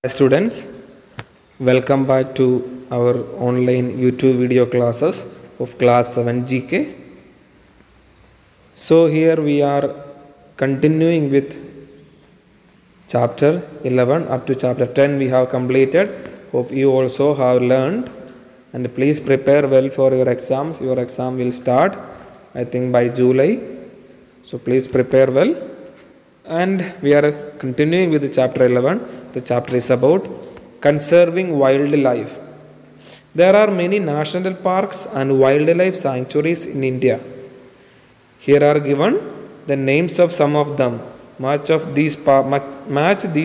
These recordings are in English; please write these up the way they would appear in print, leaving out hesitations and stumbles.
Hi students, welcome back to our online YouTube video classes of class 7 GK. So here we are continuing with chapter 11 up to chapter 10 we have completed. Hope you also have learned, and please prepare well for your exams. Your exam will start I think by July. So please prepare well. And we are continuing with the chapter 11. The chapter is about conserving wildlife. There are many national parks and wildlife sanctuaries in India. Here are given the names of some of them. Match these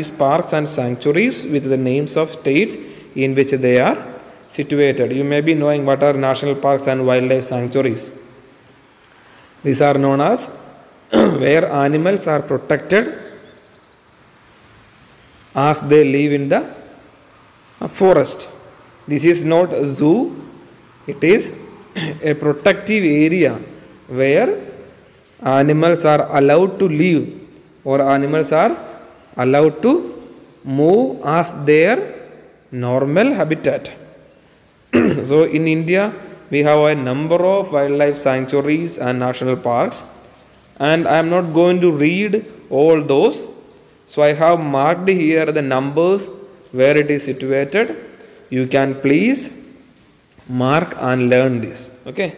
parks and sanctuaries with the names of states in which they are situated. You may be knowing what are national parks and wildlife sanctuaries. These are known as where animals are protected as they live in the forest. This is not a zoo, it is a protective area where animals are allowed to live or animals are allowed to move as their normal habitat. So in India we have a number of wildlife sanctuaries and national parks, and I am not going to read all those. So I have marked here the numbers where it is situated. You can please mark and learn this. Okay.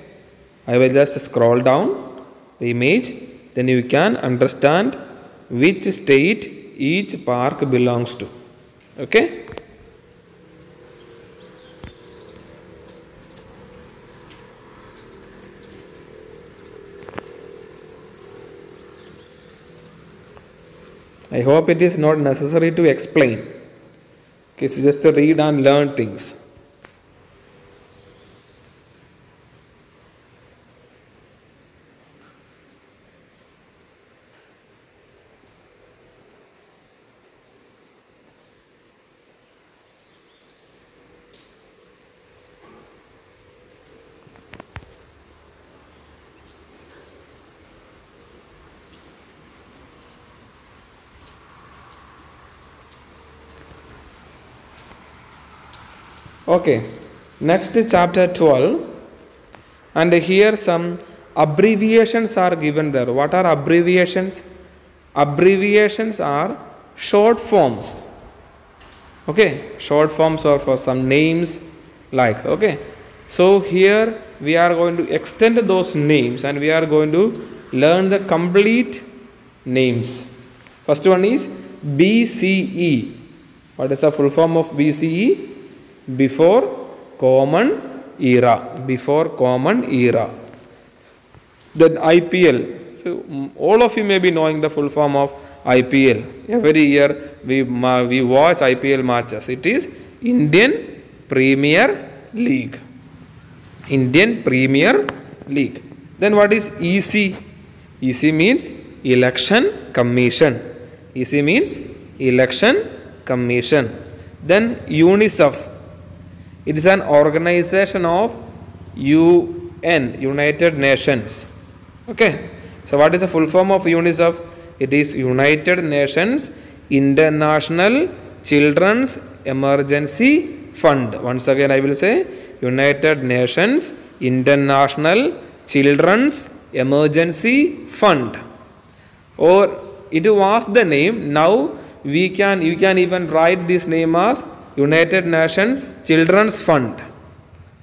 I will just scroll down the image. Then you can understand which state each park belongs to. Okay. I hope it is not necessary to explain. It's just to read and learn things. Okay, next chapter 12, and here some abbreviations are given there. What are abbreviations? Abbreviations are short forms. Okay, short forms are for some names like. Okay, so here we are going to extend those names and we are going to learn the complete names. First one is BCE. What is the full form of BCE? Before Common Era. Before Common Era. Then IPL. So all of you may be knowing the full form of IPL. Every year we watch IPL matches. It is Indian Premier League. Indian Premier League. Then what is EC? EC means Election Commission. EC means Election Commission. Then UNICEF. It is an organization of UN, United Nations. Okay. So what is the full form of UNICEF? It is United Nations International Children's Emergency Fund. Once again I will say United Nations International Children's Emergency Fund. Or it was the name. Now you can even write this name as United Nations Children's Fund.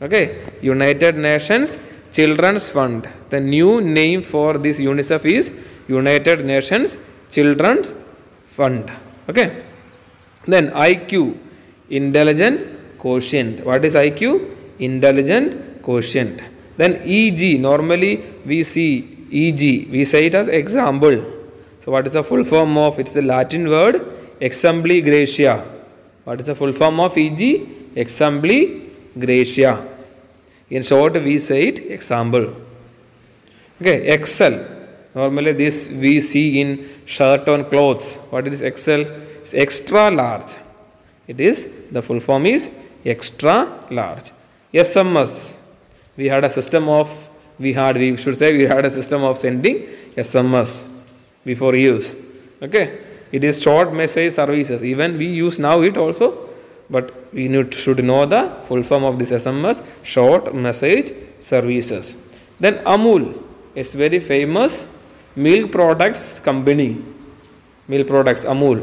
Okay, United Nations Children's Fund. The new name for this UNICEF is United Nations Children's Fund. Okay. Then IQ, Intelligent Quotient. What is IQ? Intelligent Quotient. Then EG, normally we see EG, we say it as example. So what is the full form of? It's the Latin word Exempli Gratia. What is the full form of EG? Exempli Gratia. In short, we say it example. Okay, Excel. Normally this we see in shirt on clothes. What is Excel? It's extra large. It is, the full form is extra large. SMS. We had a system of sending SMS before use. Okay. It is short message services. Even we use now it also, but we should know the full form of this SMS, short message services. Then Amul is very famous milk products company. Milk products, Amul.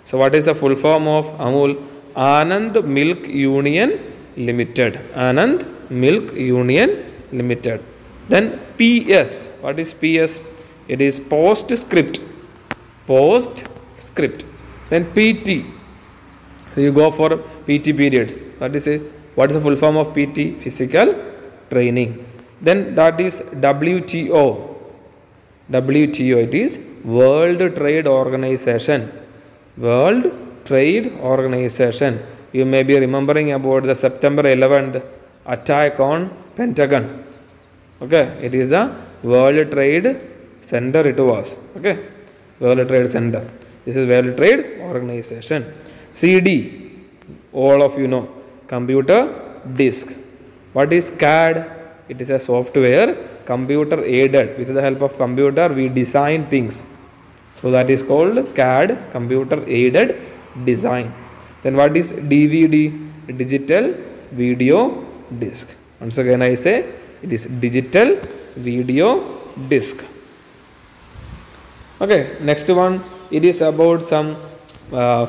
So what is the full form of Amul? Anand Milk Union Limited. Anand Milk Union Limited. Then PS. What is PS? It is postscript. Postscript. Then PT. So you go for PT periods. What is the full form of PT? Physical training. Then that is WTO. WTO, it is World Trade Organization. World Trade Organization. You may be remembering about the September 11th attack on Pentagon. Okay, it is the World Trade Center it was. Okay, World Trade Center. This is World Trade Organization. CD, all of you know, computer disk. What is CAD? It is a software, computer aided. With the help of computer, we design things. So that is called CAD, computer aided design. Then what is DVD? Digital video disc. Once again I say, it is digital video disc. Okay, next one, it is about some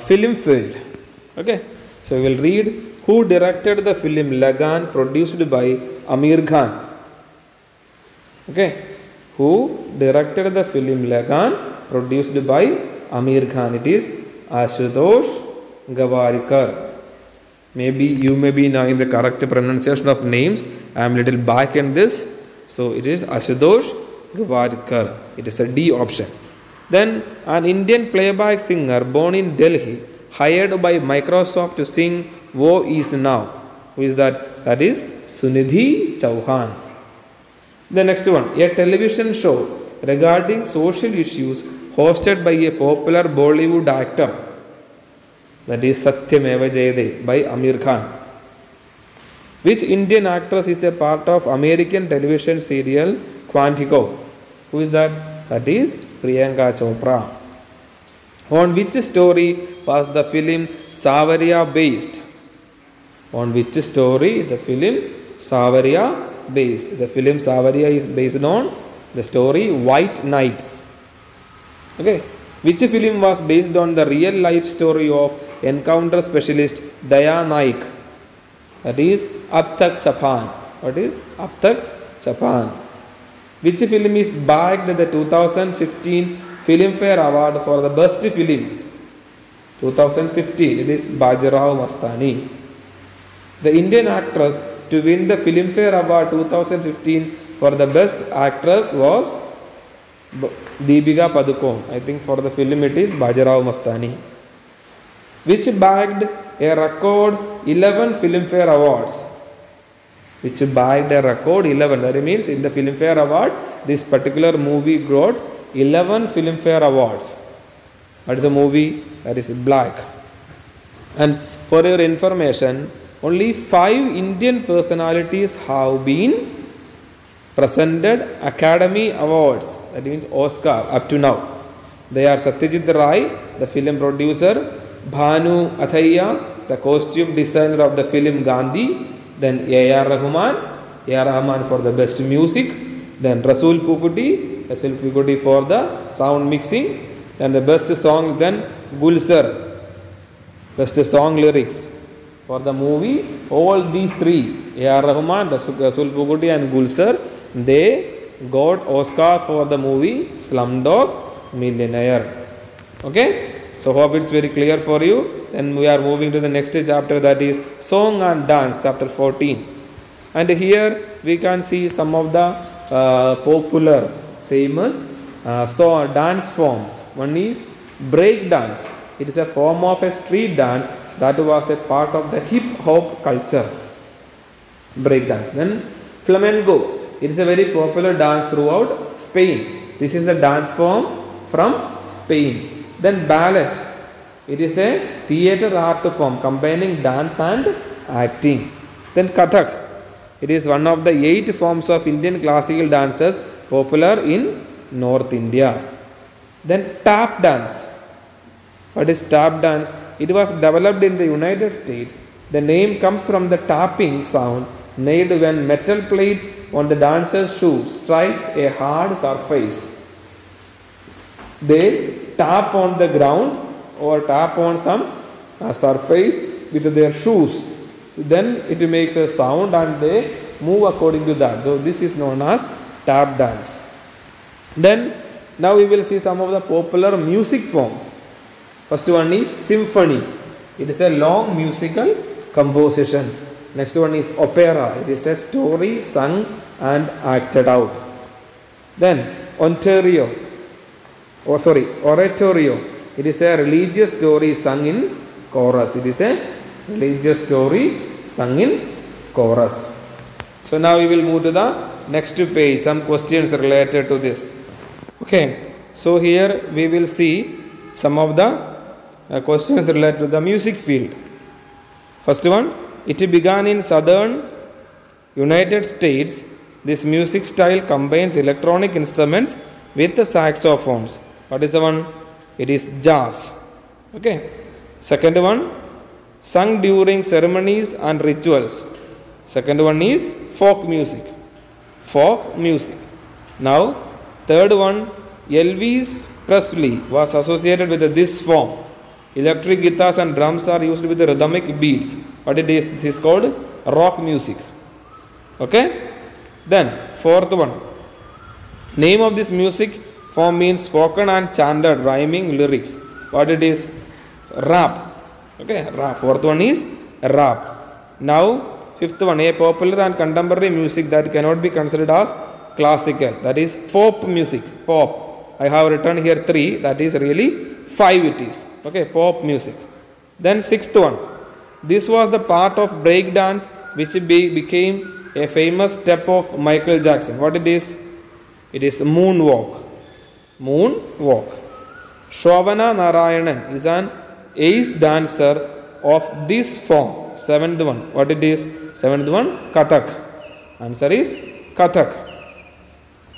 film field. Okay, so we will read who directed the film Lagan, produced by Amir Khan. Okay, who directed the film Lagan, produced by Amir Khan? It is Ashutosh Gawariker. Maybe you may be knowing the correct pronunciation of names. I am little back in this. So it is Ashutosh Gawariker. It is a D option. Then an Indian playback singer born in Delhi, hired by Microsoft to sing Wo Is Now. Who is that? That is Sunidhi Chauhan. The next one, a television show regarding social issues hosted by a popular Bollywood actor. That is Satyameva Jayade by Amir Khan. Which Indian actress is a part of American television serial Quantico? Who is that? That is Priyanka Chopra. On which story was the film Savaria based? On which story the film Savaria based? The film Savaria is based on the story White Knights. Okay. Which film was based on the real life story of encounter specialist Daya Naik? That is Ab Tak Chapan. What is Ab Tak Chapan? Which film is bagged the 2015 Filmfare Award for the best film? 2015. It is Bajirao Mastani. The Indian actress to win the Filmfare Award 2015 for the best actress was Deepika Padukone. I think for the film it is Bajirao Mastani. Which bagged a record 11 Filmfare Awards? Which bagged a record 11. That means in the Filmfare Award, this particular movie got 11 Filmfare Awards. What is the movie? That is Black. And for your information, only 5 Indian personalities have been presented Academy Awards. That means Oscar up to now. They are Satyajit Ray, the film producer, Bhanu Athaiya, the costume designer of the film Gandhi, then A.R. Rahman for the best music, then Rasool Pukuti for the sound mixing, and the best song, then Gulsar, best song lyrics for the movie. All these 3, A.R. Rahman, Rasool Pukuti and Gulsar, they got Oscar for the movie Slumdog Millionaire. Okay, so hope it's very clear for you. Then we are moving to the next chapter, that is Song and Dance, chapter 14. And here we can see some of the popular, famous dance forms. One is break dance. It is a form of a street dance that was a part of the hip hop culture. Break dance. Then flamenco. It is a very popular dance throughout Spain. This is a dance form from Spain. Then ballet. It is a theatre art form combining dance and acting. Then Kathak. It is one of the 8 forms of Indian classical dances popular in North India. Then tap dance. What is tap dance? It was developed in the United States. The name comes from the tapping sound made when metal plates on the dancer's shoes strike a hard surface. They tap on the ground or tap on some surface with their shoes. So then it makes a sound and they move according to that. So this is known as tap dance. Then now we will see some of the popular music forms. First one is symphony. It is a long musical composition. Next one is opera. It is a story sung and acted out. Then oratorio. It is a religious story sung in chorus. It is a religious story sung in chorus. So now we will move to the next page. Some questions related to this. Okay. So here we will see some of the questions related to the music field. First one, it began in southern United States. This music style combines electronic instruments with the saxophones. What is the one? It is jazz. Okay. Second one, sung during ceremonies and rituals. Second one is folk music. Folk music. Now, third one, Elvis Presley was associated with this form. Electric guitars and drums are used with rhythmic beats. What it is? This is called rock music. Okay. Then, fourth one, name of this music form means spoken and chanted rhyming lyrics. What it is? Rap. Okay, rap. Fourth one is rap. Now, fifth one, a popular and contemporary music that cannot be considered as classical. That is pop music. Pop. I have written here 3. That is really 5 it is. Okay, pop music. Then sixth one, this was the part of break dance which became a famous step of Michael Jackson. What it is? It is moonwalk. Moonwalk. Shobana Narayanan is an ace dancer of this form. Seventh one. What it is? Seventh one, Kathak. Answer is Kathak.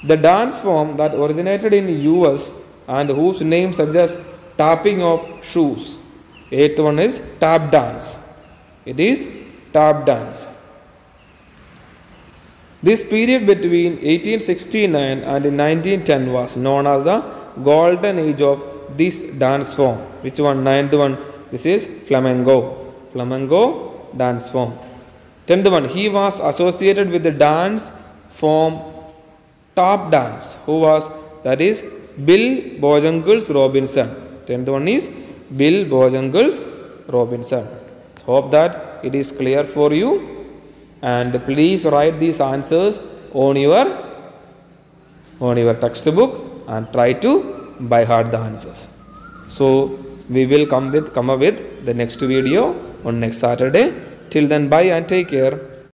The dance form that originated in US and whose name suggests tapping of shoes. Eighth one is tap dance. It is tap dance. This period between 1869 and 1910 was known as the golden age of this dance form. Which one? Ninth one. This is flamenco. Flamenco dance form. 10th one. He was associated with the dance form tap dance. Who was? That is Bill Bojangles Robinson. 10th one is Bill Bojangles Robinson. Hope that it is clear for you. And please write these answers on your textbook and try to by heart the answers. So we will come up with the next video on next Saturday. Till then, bye and take care.